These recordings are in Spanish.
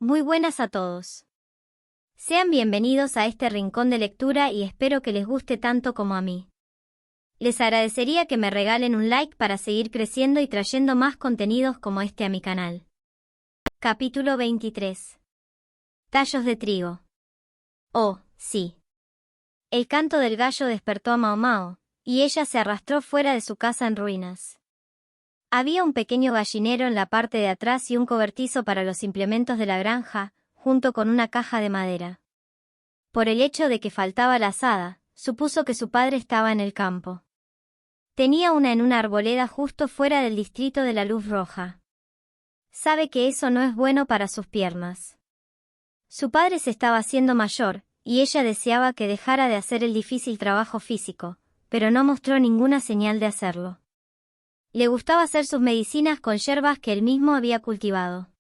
Muy buenas a todos. Sean bienvenidos a este rincón de lectura y espero que les guste tanto como a mí. Les agradecería que me regalen un like para seguir creciendo y trayendo más contenidos como este a mi canal. Capítulo 23. Tallos de trigo. Oh, sí. El canto del gallo despertó a Mao Mao, y ella se arrastró fuera de su casa en ruinas. Había un pequeño gallinero en la parte de atrás y un cobertizo para los implementos de la granja, junto con una caja de madera. Por el hecho de que faltaba la azada, supuso que su padre estaba en el campo. Tenía una en una arboleda justo fuera del distrito de la luz roja. Sabe que eso no es bueno para sus piernas. Su padre se estaba haciendo mayor, y ella deseaba que dejara de hacer el difícil trabajo físico, pero no mostró ninguna señal de hacerlo. Le gustaba hacer sus medicinas con hierbas que él mismo había cultivado.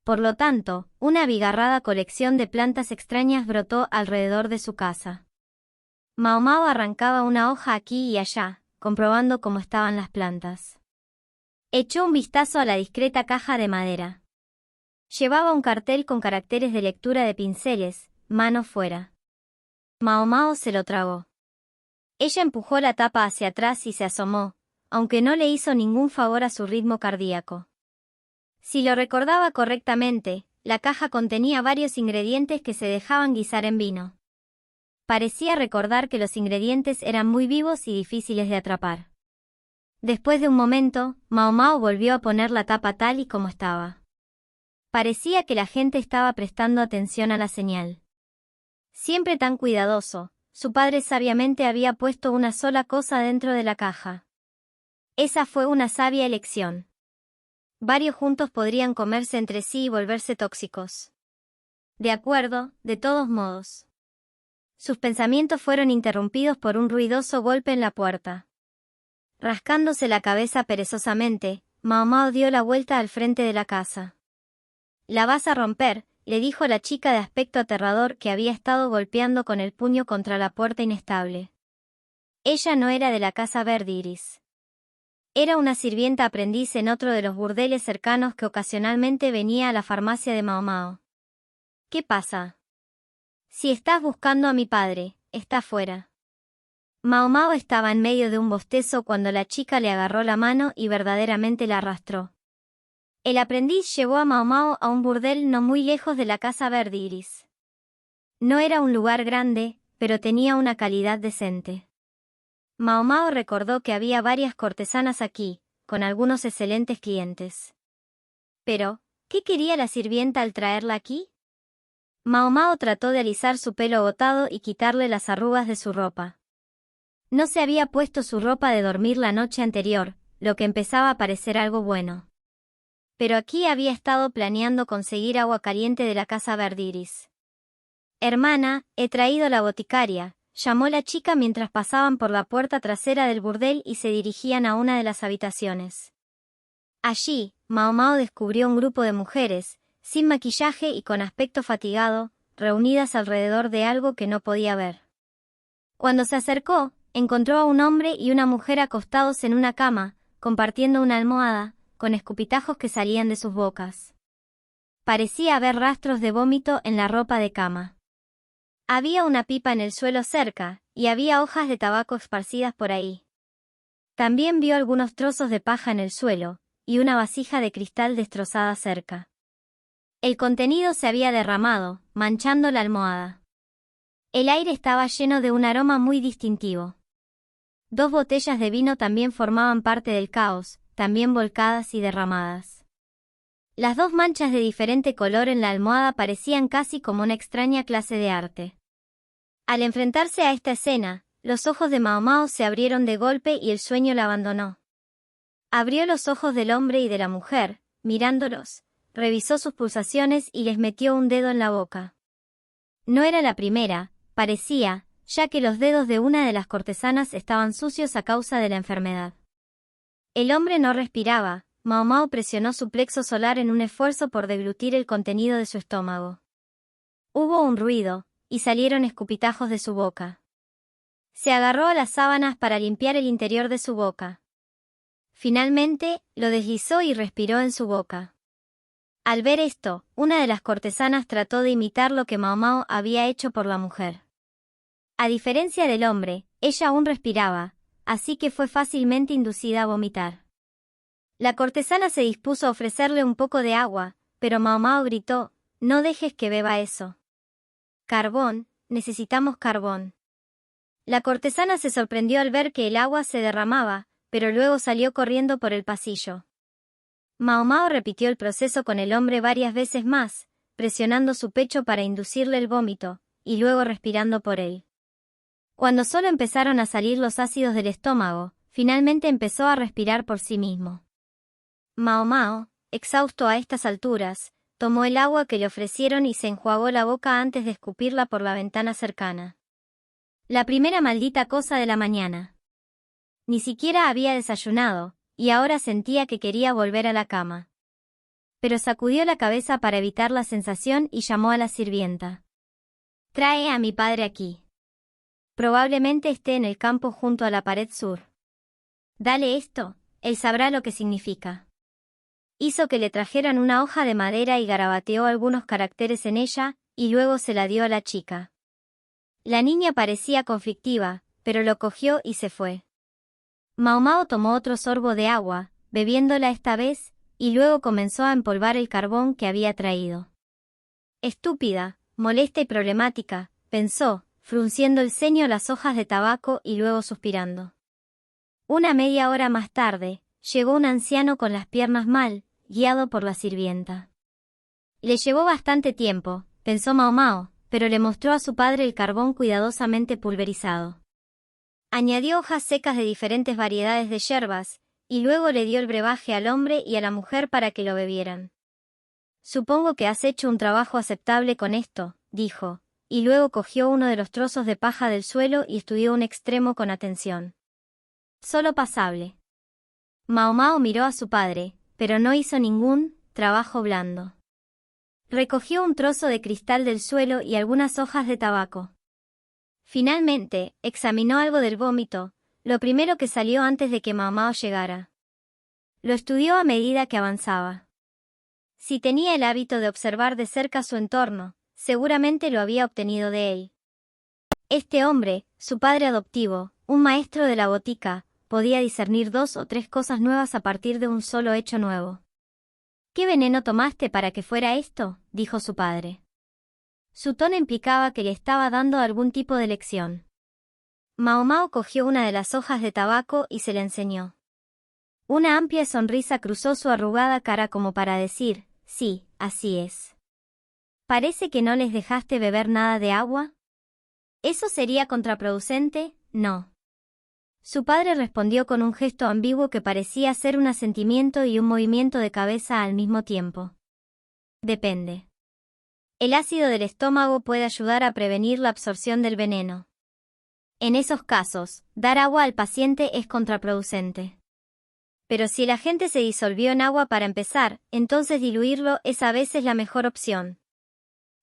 Por lo tanto, una abigarrada colección de plantas extrañas brotó alrededor de su casa. Mao Mao arrancaba una hoja aquí y allá, comprobando cómo estaban las plantas. Echó un vistazo a la discreta caja de madera. Llevaba un cartel con caracteres de lectura de pinceles, mano fuera. Mao Mao se lo tragó. Ella empujó la tapa hacia atrás y se asomó, aunque no le hizo ningún favor a su ritmo cardíaco. Si lo recordaba correctamente, la caja contenía varios ingredientes que se dejaban guisar en vino. Parecía recordar que los ingredientes eran muy vivos y difíciles de atrapar. Después de un momento, Mao Mao volvió a poner la tapa tal y como estaba. Parecía que la gente estaba prestando atención a la señal. Siempre tan cuidadoso, su padre sabiamente había puesto una sola cosa dentro de la caja. Esa fue una sabia elección. Varios juntos podrían comerse entre sí y volverse tóxicos. De acuerdo, de todos modos. Sus pensamientos fueron interrumpidos por un ruidoso golpe en la puerta. Rascándose la cabeza perezosamente, Mao Mao dio la vuelta al frente de la casa. «¿La vas a romper?», le dijo la chica de aspecto aterrador que había estado golpeando con el puño contra la puerta inestable. Ella no era de la casa Verde Iris. Era una sirvienta aprendiz en otro de los burdeles cercanos que ocasionalmente venía a la farmacia de Mao Mao. «¿Qué pasa?» «Si estás buscando a mi padre, está fuera». Mao Mao estaba en medio de un bostezo cuando la chica le agarró la mano y verdaderamente la arrastró. El aprendiz llevó a Mao Mao a un burdel no muy lejos de la casa Verde Iris. No era un lugar grande, pero tenía una calidad decente. Mao Mao recordó que había varias cortesanas aquí, con algunos excelentes clientes. Pero, ¿qué quería la sirvienta al traerla aquí? Mao Mao trató de alisar su pelo agotado y quitarle las arrugas de su ropa. No se había puesto su ropa de dormir la noche anterior, lo que empezaba a parecer algo bueno. Pero aquí había estado planeando conseguir agua caliente de la casa Verde Iris. «Hermana, he traído la boticaria», llamó la chica mientras pasaban por la puerta trasera del burdel y se dirigían a una de las habitaciones. Allí, Mao Mao descubrió un grupo de mujeres, sin maquillaje y con aspecto fatigado, reunidas alrededor de algo que no podía ver. Cuando se acercó, encontró a un hombre y una mujer acostados en una cama, compartiendo una almohada, con escupitajos que salían de sus bocas. Parecía haber rastros de vómito en la ropa de cama. Había una pipa en el suelo cerca, y había hojas de tabaco esparcidas por ahí. También vio algunos trozos de paja en el suelo, y una vasija de cristal destrozada cerca. El contenido se había derramado, manchando la almohada. El aire estaba lleno de un aroma muy distintivo. 2 botellas de vino también formaban parte del caos, también volcadas y derramadas. Las 2 manchas de diferente color en la almohada parecían casi como una extraña clase de arte. Al enfrentarse a esta escena, los ojos de Mao Mao se abrieron de golpe y el sueño la abandonó. Abrió los ojos del hombre y de la mujer, mirándolos, revisó sus pulsaciones y les metió un dedo en la boca. No era la primera, parecía, ya que los dedos de una de las cortesanas estaban sucios a causa de la enfermedad. El hombre no respiraba. Mao Mao presionó su plexo solar en un esfuerzo por deglutir el contenido de su estómago. Hubo un ruido, y salieron escupitajos de su boca. Se agarró a las sábanas para limpiar el interior de su boca. Finalmente, lo deslizó y respiró en su boca. Al ver esto, una de las cortesanas trató de imitar lo que Mao Mao había hecho por la mujer. A diferencia del hombre, ella aún respiraba, así que fue fácilmente inducida a vomitar. La cortesana se dispuso a ofrecerle un poco de agua, pero Mao Mao gritó: «No dejes que beba eso. Carbón, necesitamos carbón». La cortesana se sorprendió al ver que el agua se derramaba, pero luego salió corriendo por el pasillo. Mao Mao repitió el proceso con el hombre varias veces más, presionando su pecho para inducirle el vómito, y luego respirando por él. Cuando solo empezaron a salir los ácidos del estómago, finalmente empezó a respirar por sí mismo. Mao Mao, exhausto a estas alturas, tomó el agua que le ofrecieron y se enjuagó la boca antes de escupirla por la ventana cercana. La primera maldita cosa de la mañana. Ni siquiera había desayunado, y ahora sentía que quería volver a la cama. Pero sacudió la cabeza para evitar la sensación y llamó a la sirvienta. «Trae a mi padre aquí. Probablemente esté en el campo junto a la pared sur. Dale esto, él sabrá lo que significa». Hizo que le trajeran una hoja de madera y garabateó algunos caracteres en ella, y luego se la dio a la chica. La niña parecía conflictiva, pero lo cogió y se fue. Mao Mao tomó otro sorbo de agua, bebiéndola esta vez, y luego comenzó a empolvar el carbón que había traído. Estúpida, molesta y problemática, pensó, frunciendo el ceño las hojas de tabaco y luego suspirando. Una media hora más tarde, llegó un anciano con las piernas mal, guiado por la sirvienta. Le llevó bastante tiempo, pensó Mao Mao, pero le mostró a su padre el carbón cuidadosamente pulverizado. Añadió hojas secas de diferentes variedades de hierbas, y luego le dio el brebaje al hombre y a la mujer para que lo bebieran. «Supongo que has hecho un trabajo aceptable con esto», dijo, y luego cogió uno de los trozos de paja del suelo y estudió un extremo con atención. «Solo pasable». Mao Mao miró a su padre, pero no hizo ningún trabajo blando. Recogió un trozo de cristal del suelo y algunas hojas de tabaco. Finalmente, examinó algo del vómito, lo primero que salió antes de que Mao Mao llegara. Lo estudió a medida que avanzaba. Si tenía el hábito de observar de cerca su entorno, seguramente lo había obtenido de él. Este hombre, su padre adoptivo, un maestro de la botica, podía discernir 2 o 3 cosas nuevas a partir de un solo hecho nuevo. «¿Qué veneno tomaste para que fuera esto?», dijo su padre. Su tono implicaba que le estaba dando algún tipo de lección. Mao Mao cogió una de las hojas de tabaco y se la enseñó. Una amplia sonrisa cruzó su arrugada cara como para decir: «Sí, así es. ¿Parece que no les dejaste beber nada de agua? ¿Eso sería contraproducente?». «No». Su padre respondió con un gesto ambiguo que parecía ser un asentimiento y un movimiento de cabeza al mismo tiempo. «Depende. El ácido del estómago puede ayudar a prevenir la absorción del veneno. En esos casos, dar agua al paciente es contraproducente. Pero si el agente se disolvió en agua para empezar, entonces diluirlo es a veces la mejor opción».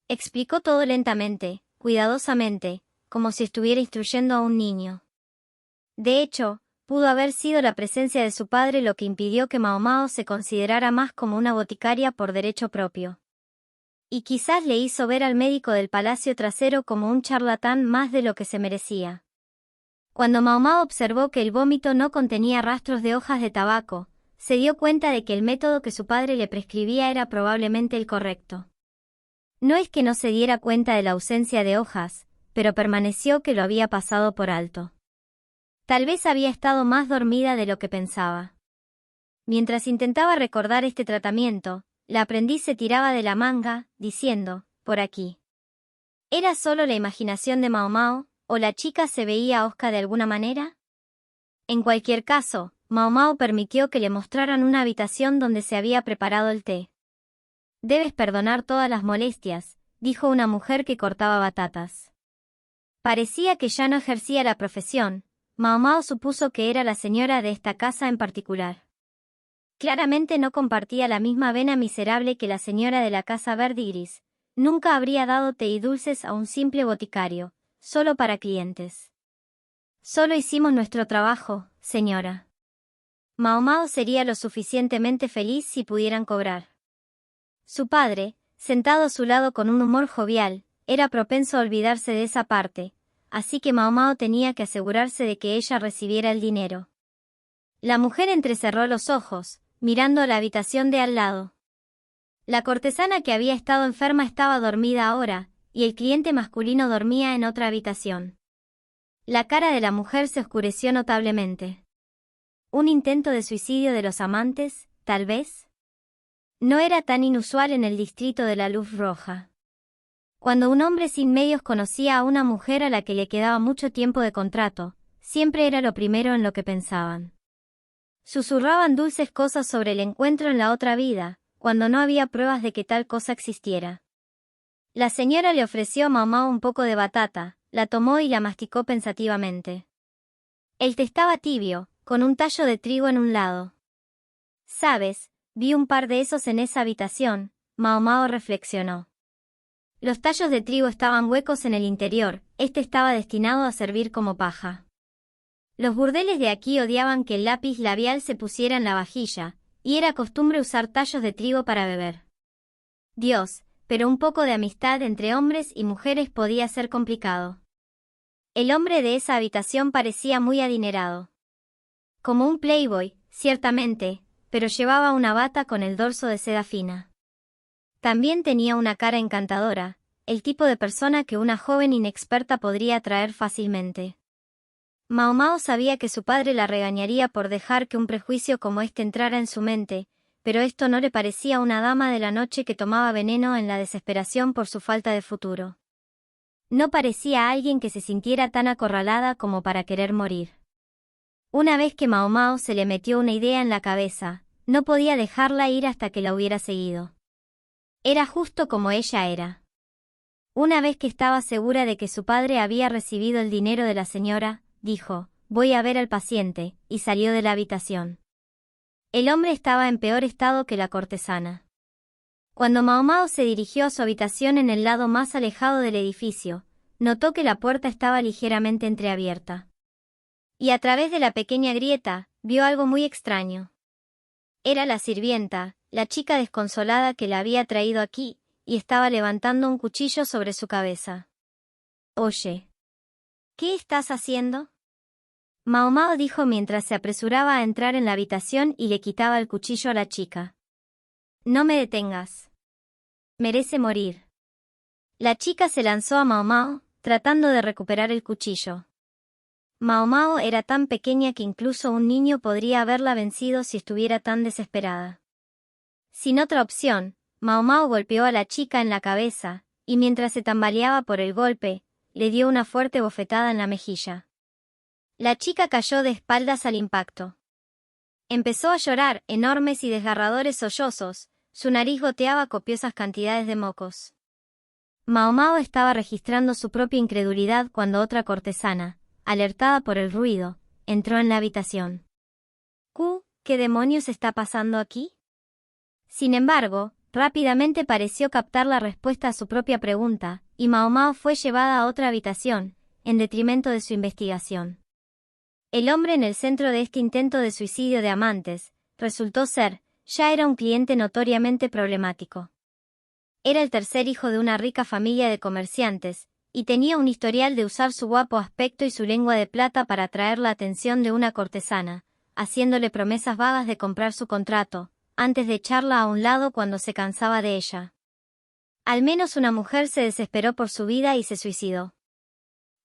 Explicó todo lentamente, cuidadosamente, como si estuviera instruyendo a un niño. De hecho, pudo haber sido la presencia de su padre lo que impidió que Mao Mao se considerara más como una boticaria por derecho propio. Y quizás le hizo ver al médico del palacio trasero como un charlatán más de lo que se merecía. Cuando Mao Mao observó que el vómito no contenía rastros de hojas de tabaco, se dio cuenta de que el método que su padre le prescribía era probablemente el correcto. No es que no se diera cuenta de la ausencia de hojas, pero permaneció que lo había pasado por alto. Tal vez había estado más dormida de lo que pensaba. Mientras intentaba recordar este tratamiento, la aprendiz se tiraba de la manga, diciendo: «Por aquí». ¿Era solo la imaginación de Mao Mao, o la chica se veía hosca de alguna manera? En cualquier caso, Mao Mao permitió que le mostraran una habitación donde se había preparado el té. «Debes perdonar todas las molestias», dijo una mujer que cortaba batatas. Parecía que ya no ejercía la profesión. Mao Mao supuso que era la señora de esta casa en particular. Claramente no compartía la misma vena miserable que la señora de la casa verde y gris. Nunca habría dado té y dulces a un simple boticario, solo para clientes. «Solo hicimos nuestro trabajo, señora». Mao Mao sería lo suficientemente feliz si pudieran cobrar. Su padre, sentado a su lado con un humor jovial, era propenso a olvidarse de esa parte, así que Mao Mao tenía que asegurarse de que ella recibiera el dinero. La mujer entrecerró los ojos, mirando a la habitación de al lado. La cortesana que había estado enferma estaba dormida ahora, y el cliente masculino dormía en otra habitación. La cara de la mujer se oscureció notablemente. ¿Un intento de suicidio de los amantes, tal vez? No era tan inusual en el distrito de la Luz Roja. Cuando un hombre sin medios conocía a una mujer a la que le quedaba mucho tiempo de contrato, siempre era lo primero en lo que pensaban. Susurraban dulces cosas sobre el encuentro en la otra vida, cuando no había pruebas de que tal cosa existiera. La señora le ofreció a Mao Mao un poco de batata, la tomó y la masticó pensativamente. El té estaba tibio, con un tallo de trigo en un lado. ¿Sabes? Vi un par de esos en esa habitación, Mao Mao reflexionó. Los tallos de trigo estaban huecos en el interior, este estaba destinado a servir como paja. Los burdeles de aquí odiaban que el lápiz labial se pusiera en la vajilla, y era costumbre usar tallos de trigo para beber. Dios, pero un poco de amistad entre hombres y mujeres podía ser complicado. El hombre de esa habitación parecía muy adinerado. Como un playboy, ciertamente, pero llevaba una bata con el dorso de seda fina. También tenía una cara encantadora, el tipo de persona que una joven inexperta podría atraer fácilmente. Mao Mao sabía que su padre la regañaría por dejar que un prejuicio como este entrara en su mente, pero esto no le parecía una dama de la noche que tomaba veneno en la desesperación por su falta de futuro. No parecía alguien que se sintiera tan acorralada como para querer morir. Una vez que Mao Mao se le metió una idea en la cabeza, no podía dejarla ir hasta que la hubiera seguido. Era justo como ella era. Una vez que estaba segura de que su padre había recibido el dinero de la señora, dijo, «Voy a ver al paciente», y salió de la habitación. El hombre estaba en peor estado que la cortesana. Cuando Mao Mao se dirigió a su habitación en el lado más alejado del edificio, notó que la puerta estaba ligeramente entreabierta. Y a través de la pequeña grieta, vio algo muy extraño. Era la sirvienta, la chica desconsolada que la había traído aquí, y estaba levantando un cuchillo sobre su cabeza. «Oye, ¿qué estás haciendo?», Mao Mao dijo mientras se apresuraba a entrar en la habitación y le quitaba el cuchillo a la chica. «No me detengas. Merece morir». La chica se lanzó a Mao Mao, tratando de recuperar el cuchillo. Mao Mao era tan pequeña que incluso un niño podría haberla vencido si estuviera tan desesperada. Sin otra opción, Mao Mao golpeó a la chica en la cabeza, y mientras se tambaleaba por el golpe, le dio una fuerte bofetada en la mejilla. La chica cayó de espaldas al impacto. Empezó a llorar, enormes y desgarradores sollozos, su nariz goteaba copiosas cantidades de mocos. Mao Mao estaba registrando su propia incredulidad cuando otra cortesana, alertada por el ruido, entró en la habitación. ¿Qué demonios está pasando aquí?». Sin embargo, rápidamente pareció captar la respuesta a su propia pregunta, y Mao Mao fue llevada a otra habitación, en detrimento de su investigación. El hombre en el centro de este intento de suicidio de amantes, resultó ser, ya era un cliente notoriamente problemático. Era el tercer hijo de una rica familia de comerciantes, y tenía un historial de usar su guapo aspecto y su lengua de plata para atraer la atención de una cortesana, haciéndole promesas vagas de comprar su contrato, antes de echarla a un lado cuando se cansaba de ella. Al menos una mujer se desesperó por su vida y se suicidó.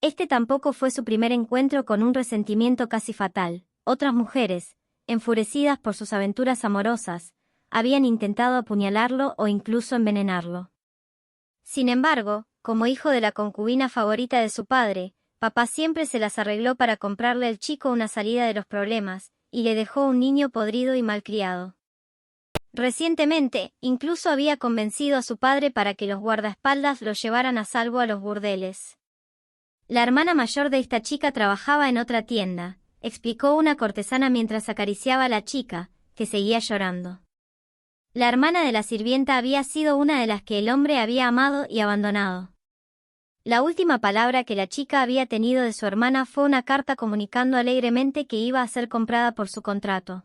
Este tampoco fue su primer encuentro con un resentimiento casi fatal. Otras mujeres, enfurecidas por sus aventuras amorosas, habían intentado apuñalarlo o incluso envenenarlo. Sin embargo, como hijo de la concubina favorita de su padre, papá siempre se las arregló para comprarle al chico una salida de los problemas, y le dejó un niño podrido y malcriado. Recientemente, incluso había convencido a su padre para que los guardaespaldas lo llevaran a salvo a los burdeles. La hermana mayor de esta chica trabajaba en otra tienda, explicó una cortesana mientras acariciaba a la chica, que seguía llorando. La hermana de la sirvienta había sido una de las que el hombre había amado y abandonado. La última palabra que la chica había tenido de su hermana fue una carta comunicando alegremente que iba a ser comprada por su contrato.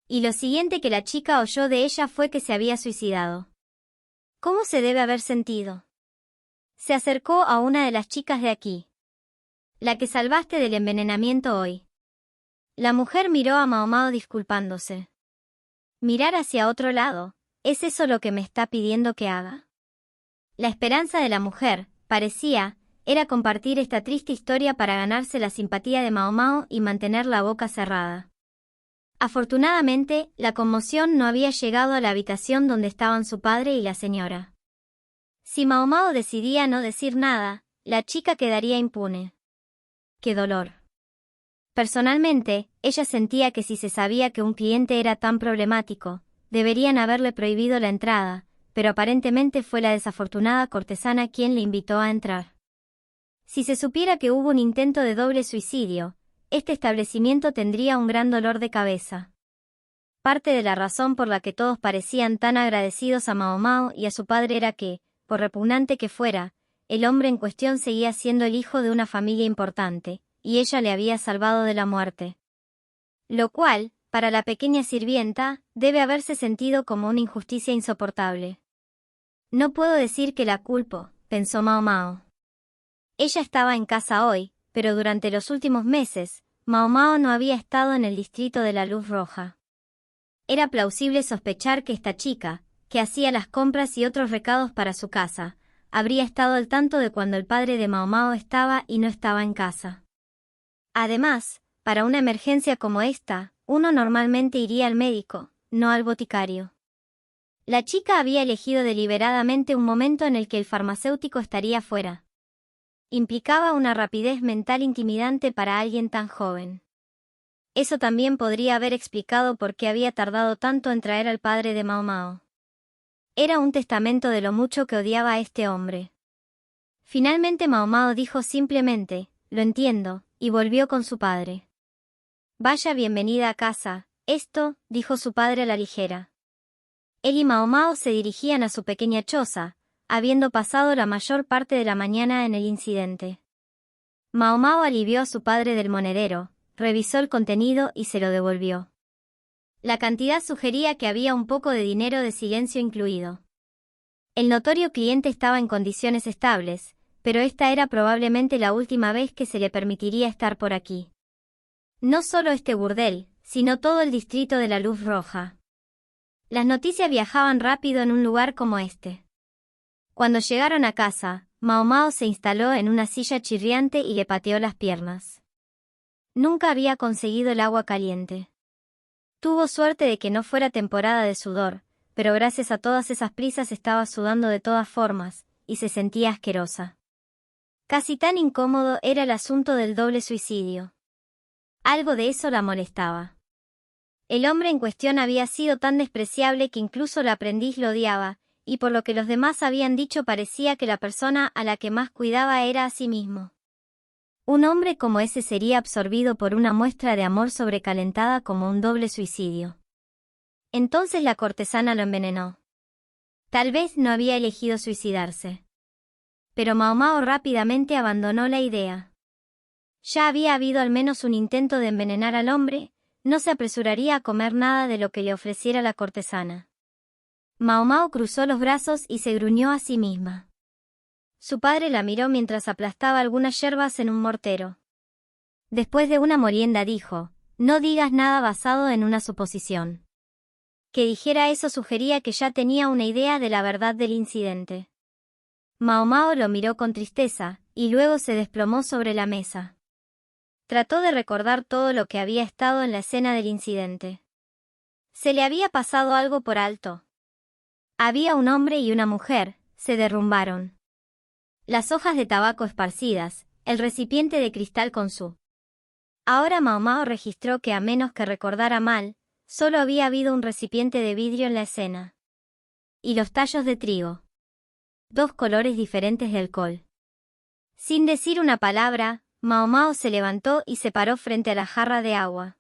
Y lo siguiente que la chica oyó de ella fue que se había suicidado. ¿Cómo se debe haber sentido? Se acercó a una de las chicas de aquí. La que salvaste del envenenamiento hoy. La mujer miró a Mao Mao disculpándose. Mirar hacia otro lado, ¿es eso lo que me está pidiendo que haga? La esperanza de la mujer, parecía, era compartir esta triste historia para ganarse la simpatía de Mao Mao y mantener la boca cerrada. Afortunadamente, la conmoción no había llegado a la habitación donde estaban su padre y la señora. Si Mao Mao decidía no decir nada, la chica quedaría impune. ¡Qué dolor! Personalmente, ella sentía que si se sabía que un cliente era tan problemático, deberían haberle prohibido la entrada, pero aparentemente fue la desafortunada cortesana quien le invitó a entrar. Si se supiera que hubo un intento de doble suicidio, este establecimiento tendría un gran dolor de cabeza. Parte de la razón por la que todos parecían tan agradecidos a Mao Mao y a su padre era que, por repugnante que fuera, el hombre en cuestión seguía siendo el hijo de una familia importante, y ella le había salvado de la muerte. Lo cual, para la pequeña sirvienta, debe haberse sentido como una injusticia insoportable. No puedo decir que la culpo, pensó Mao Mao. Ella estaba en casa hoy, pero durante los últimos meses, Mao Mao no había estado en el distrito de la Luz Roja. Era plausible sospechar que esta chica, que hacía las compras y otros recados para su casa, habría estado al tanto de cuando el padre de Mao Mao estaba y no estaba en casa. Además, para una emergencia como esta, uno normalmente iría al médico, no al boticario. La chica había elegido deliberadamente un momento en el que el farmacéutico estaría fuera. Implicaba una rapidez mental intimidante para alguien tan joven. Eso también podría haber explicado por qué había tardado tanto en traer al padre de Mao Mao. Era un testamento de lo mucho que odiaba a este hombre. Finalmente Mao Mao dijo simplemente, «Lo entiendo», y volvió con su padre. «Vaya bienvenida a casa», esto, dijo su padre a la ligera. Él y Mao Mao se dirigían a su pequeña choza, habiendo pasado la mayor parte de la mañana en el incidente. Mao Mao alivió a su padre del monedero, revisó el contenido y se lo devolvió. La cantidad sugería que había un poco de dinero de silencio incluido. El notorio cliente estaba en condiciones estables, pero esta era probablemente la última vez que se le permitiría estar por aquí. No solo este burdel, sino todo el distrito de la Luz Roja. Las noticias viajaban rápido en un lugar como este. Cuando llegaron a casa, Mao Mao se instaló en una silla chirriante y le pateó las piernas. Nunca había conseguido el agua caliente. Tuvo suerte de que no fuera temporada de sudor, pero gracias a todas esas prisas estaba sudando de todas formas, y se sentía asquerosa. Casi tan incómodo era el asunto del doble suicidio. Algo de eso la molestaba. El hombre en cuestión había sido tan despreciable que incluso la aprendiz lo odiaba, y por lo que los demás habían dicho parecía que la persona a la que más cuidaba era a sí mismo. Un hombre como ese sería absorbido por una muestra de amor sobrecalentada como un doble suicidio. Entonces la cortesana lo envenenó. Tal vez no había elegido suicidarse. Pero Mao Mao rápidamente abandonó la idea. Ya había habido al menos un intento de envenenar al hombre, no se apresuraría a comer nada de lo que le ofreciera la cortesana. Mao Mao cruzó los brazos y se gruñó a sí misma. Su padre la miró mientras aplastaba algunas yerbas en un mortero. Después de una morienda dijo, «No digas nada basado en una suposición». Que dijera eso sugería que ya tenía una idea de la verdad del incidente. Mao Mao lo miró con tristeza, y luego se desplomó sobre la mesa. Trató de recordar todo lo que había estado en la escena del incidente. Se le había pasado algo por alto. Había un hombre y una mujer, se derrumbaron. Las hojas de tabaco esparcidas, el recipiente de cristal con su. Ahora Mao Mao registró que a menos que recordara mal, solo había habido un recipiente de vidrio en la escena. Y los tallos de trigo. 2 colores diferentes de alcohol. Sin decir una palabra, Mao Mao se levantó y se paró frente a la jarra de agua.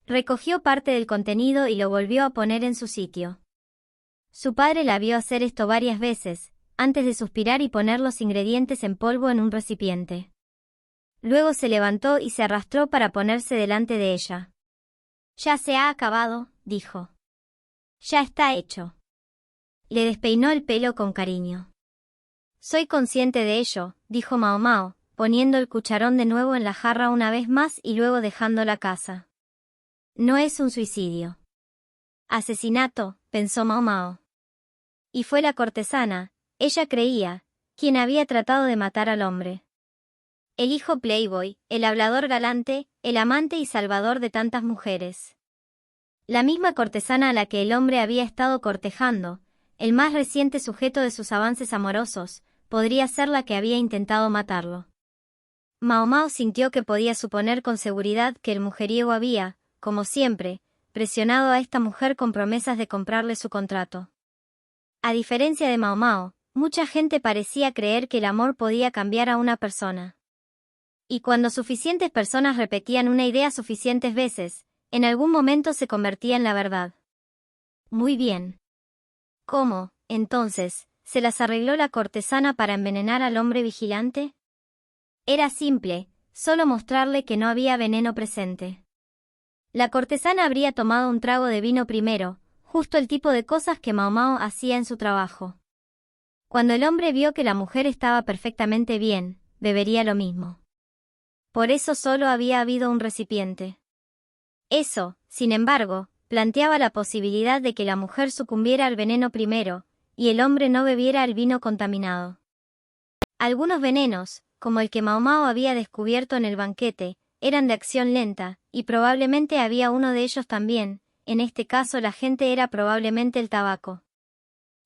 Recogió parte del contenido y lo volvió a poner en su sitio. Su padre la vio hacer esto varias veces, antes de suspirar y poner los ingredientes en polvo en un recipiente. Luego se levantó y se arrastró para ponerse delante de ella. «Ya se ha acabado», dijo. «Ya está hecho». le despeinó el pelo con cariño. Soy consciente de ello, dijo Mao Mao, poniendo el cucharón de nuevo en la jarra una vez más y luego dejando la casa. No es un suicidio. Asesinato, pensó Mao Mao. Y fue la cortesana, ella creía, quien había tratado de matar al hombre. El hijo playboy, el hablador galante, el amante y salvador de tantas mujeres. La misma cortesana a la que el hombre había estado cortejando, el más reciente sujeto de sus avances amorosos, podría ser la que había intentado matarlo. Mao Mao sintió que podía suponer con seguridad que el mujeriego había, como siempre, presionado a esta mujer con promesas de comprarle su contrato. A diferencia de Mao Mao, mucha gente parecía creer que el amor podía cambiar a una persona. Y cuando suficientes personas repetían una idea suficientes veces, en algún momento se convertía en la verdad. Muy bien. ¿Cómo, entonces, se las arregló la cortesana para envenenar al hombre vigilante? Era simple, solo mostrarle que no había veneno presente. La cortesana habría tomado un trago de vino primero, justo el tipo de cosas que Mao Mao hacía en su trabajo. Cuando el hombre vio que la mujer estaba perfectamente bien, bebería lo mismo. Por eso solo había habido un recipiente. Eso, sin embargo, planteaba la posibilidad de que la mujer sucumbiera al veneno primero, y el hombre no bebiera el vino contaminado. Algunos venenos, como el que Mao Mao había descubierto en el banquete, eran de acción lenta, y probablemente había uno de ellos también, en este caso la gente era probablemente el tabaco.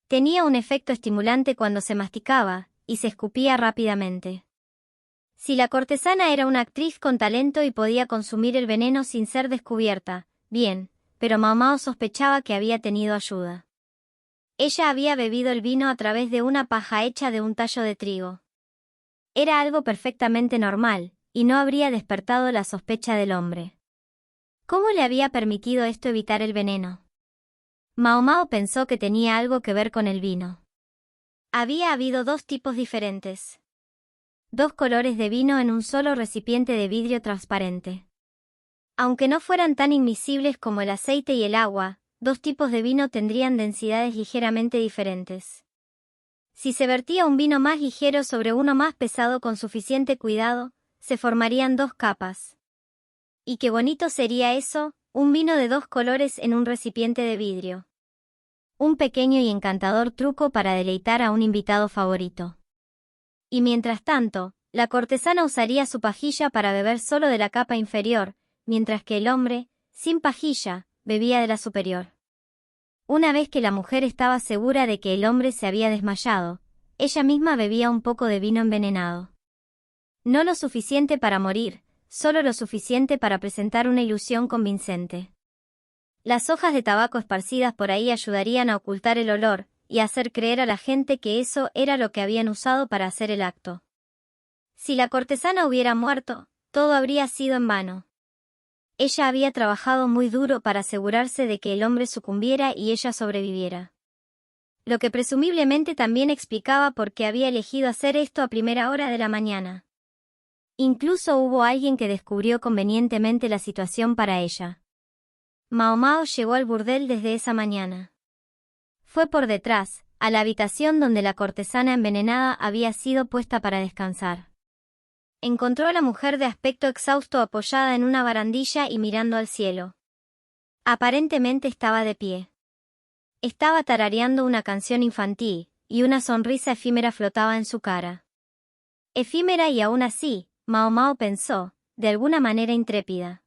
Tenía un efecto estimulante cuando se masticaba, y se escupía rápidamente. Si la cortesana era una actriz con talento y podía consumir el veneno sin ser descubierta, bien, pero Mao Mao sospechaba que había tenido ayuda. Ella había bebido el vino a través de una paja hecha de un tallo de trigo. Era algo perfectamente normal, y no habría despertado la sospecha del hombre. ¿Cómo le había permitido esto evitar el veneno? Mao Mao pensó que tenía algo que ver con el vino. Había habido dos tipos diferentes. Dos colores de vino en un solo recipiente de vidrio transparente. Aunque no fueran tan invisibles como el aceite y el agua, dos tipos de vino tendrían densidades ligeramente diferentes. Si se vertía un vino más ligero sobre uno más pesado con suficiente cuidado, se formarían dos capas. Y qué bonito sería eso, un vino de dos colores en un recipiente de vidrio. Un pequeño y encantador truco para deleitar a un invitado favorito. Y mientras tanto, la cortesana usaría su pajilla para beber solo de la capa inferior, mientras que el hombre, sin pajilla, bebía de la superior. Una vez que la mujer estaba segura de que el hombre se había desmayado, ella misma bebía un poco de vino envenenado. No lo suficiente para morir, solo lo suficiente para presentar una ilusión convincente. Las hojas de tabaco esparcidas por ahí ayudarían a ocultar el olor, y hacer creer a la gente que eso era lo que habían usado para hacer el acto. Si la cortesana hubiera muerto, todo habría sido en vano. Ella había trabajado muy duro para asegurarse de que el hombre sucumbiera y ella sobreviviera. Lo que presumiblemente también explicaba por qué había elegido hacer esto a primera hora de la mañana. Incluso hubo alguien que descubrió convenientemente la situación para ella. Mao Mao llegó al burdel desde esa mañana. Fue por detrás, a la habitación donde la cortesana envenenada había sido puesta para descansar. Encontró a la mujer de aspecto exhausto apoyada en una barandilla y mirando al cielo. Aparentemente estaba de pie. Estaba tarareando una canción infantil, y una sonrisa efímera flotaba en su cara. Efímera y aún así, Mao Mao pensó, de alguna manera intrépida.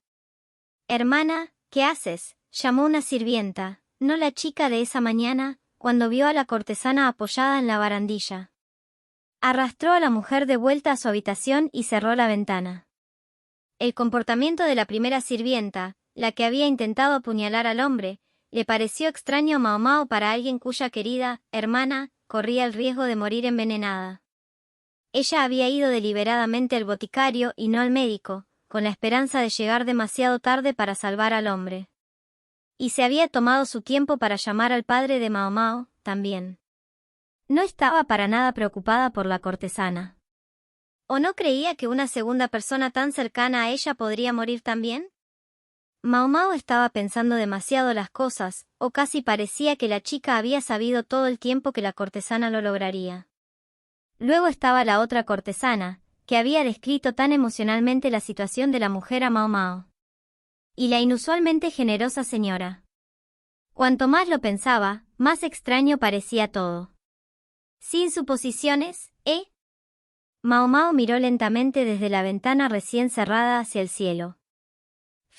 «Hermana, ¿qué haces?», llamó una sirvienta, no la chica de esa mañana, cuando vio a la cortesana apoyada en la barandilla. Arrastró a la mujer de vuelta a su habitación y cerró la ventana. El comportamiento de la primera sirvienta, la que había intentado apuñalar al hombre, le pareció extraño a Mao Mao para alguien cuya querida hermana corría el riesgo de morir envenenada. Ella había ido deliberadamente al boticario y no al médico, con la esperanza de llegar demasiado tarde para salvar al hombre. Y se había tomado su tiempo para llamar al padre de Mao Mao, también. No estaba para nada preocupada por la cortesana. ¿O no creía que una segunda persona tan cercana a ella podría morir también? Mao Mao estaba pensando demasiado las cosas, o casi parecía que la chica había sabido todo el tiempo que la cortesana lo lograría. Luego estaba la otra cortesana, que había descrito tan emocionalmente la situación de la mujer a Mao Mao. Y la inusualmente generosa señora. Cuanto más lo pensaba, más extraño parecía todo. Sin suposiciones, ¿eh? Mao Mao miró lentamente desde la ventana recién cerrada hacia el cielo.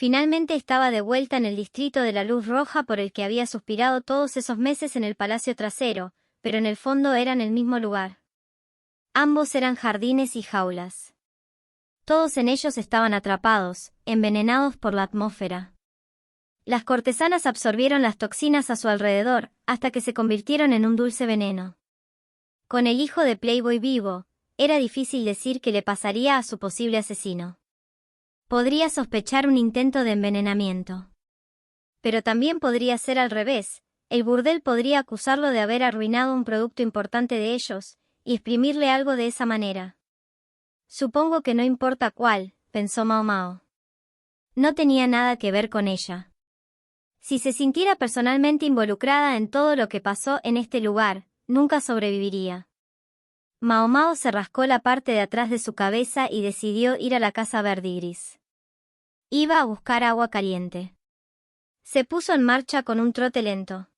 Finalmente estaba de vuelta en el distrito de la luz roja por el que había suspirado todos esos meses en el palacio trasero, pero en el fondo eran el mismo lugar. Ambos eran jardines y jaulas. Todos en ellos estaban atrapados, envenenados por la atmósfera. Las cortesanas absorbieron las toxinas a su alrededor, hasta que se convirtieron en un dulce veneno. Con el hijo de Playboy vivo, era difícil decir qué le pasaría a su posible asesino. Podría sospechar un intento de envenenamiento. Pero también podría ser al revés, el burdel podría acusarlo de haber arruinado un producto importante de ellos, y exprimirle algo de esa manera. Supongo que no importa cuál, pensó Mao Mao. No tenía nada que ver con ella. Si se sintiera personalmente involucrada en todo lo que pasó en este lugar, nunca sobreviviría. Mao Mao se rascó la parte de atrás de su cabeza y decidió ir a la casa verde y gris. Iba a buscar agua caliente. Se puso en marcha con un trote lento.